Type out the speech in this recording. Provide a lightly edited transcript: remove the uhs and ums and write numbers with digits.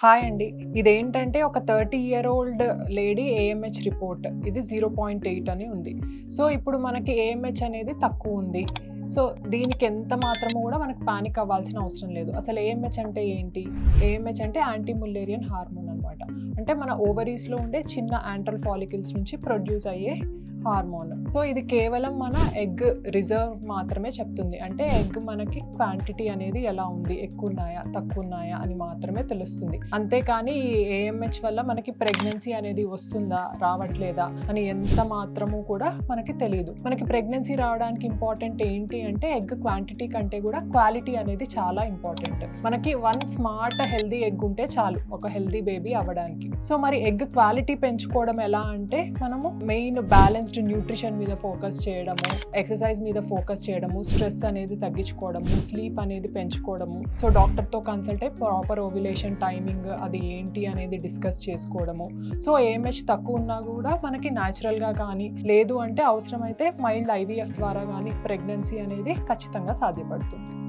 Hi అండి. ఇదేంటంటే ఒక 30 year old lady AMH report. ఇది 0.8 అని ఉంది. సో, ఇప్పుడు మనకి ఏఎంహెచ్ అనేది తక్కువుంది. సో, దీనికి ఎంత మాత్రము గూడా మనకు పానిక్ అవ్వాల్సిన అవసరం లేదు. అసలు ఏఎంహెచ్ అంటే ఏంటి? ఏఎంహెచ్ అంటే యాంటీ ముల్లేరియన్ హార్మోన్ అనమాట. అంటే మన ఓవరీస్‌లో ఉండే చిన్న యాంట్రల్ ఫాలికల్స్ నుంచి ప్రొడ్యూస్ అయ్యే హార్మోన్. సో, ఇది కేవలం మన ఎగ్ రిజర్వ్ మాత్రమే చెప్తుంది. అంటే ఎగ్ మనకి క్వాంటిటీ అనేది ఎలా ఉంది? ఎక్కువున్నాయా? తక్కువున్నాయా? అని మాత్రమే తెలుస్తుంది. అంతేకానీ ఈ ఏఎంహెచ్ వల్ల మనకి ప్రెగ్నెన్సీ అనేది వస్తుందా? రావట్లేదా? అని ఎంత మాత్రము కూడా మనకి తెలీదు. మనకి ప్రెగ్నెన్సీ రావడానికి ఇంపార్టెంట్ ఏంటి అంటే ఎగ్ క్వాంటిటీ కంటే కూడా క్వాలిటీ అనేది చాలా ఇంపార్టెంట్. మనకి 1 స్మార్ట్ హెల్తీ ఎగ్ ఉంటే చాలు ఒక హెల్తీ బేబీ అవ్వడానికి. సో, మరి ఎగ్ క్వాలిటీ పెంచుకోవడం ఎలా అంటే మనము మెయిన్ బ్యాలెన్స్డ్ న్యూట్రిషన్ మీద ఫోకస్ చేయడము, ఎక్సర్సైజ్ మీద ఫోకస్ చేయడము, స్ట్రెస్ అనేది తగ్గించుకోవడము, స్లీప్ అనేది పెంచుకోవడము. సో, డాక్టర్తో కన్సల్ట్ అయ్యి ప్రాపర్ ఓవ్యులేషన్ టైమింగ్ అది ఏంటి అనేది డిస్కస్ చేసుకోవడము. సో, ఏఎంహెచ్ తక్కువ ఉన్నా కూడా మనకి న్యాచురల్గా కానీ లేదు అంటే అవసరమైతే మైల్డ్ ఐవీఎఫ్ ద్వారా కానీ ప్రెగ్నెన్సీ అనేది ఖచ్చితంగా సాధ్యపడుతుంది.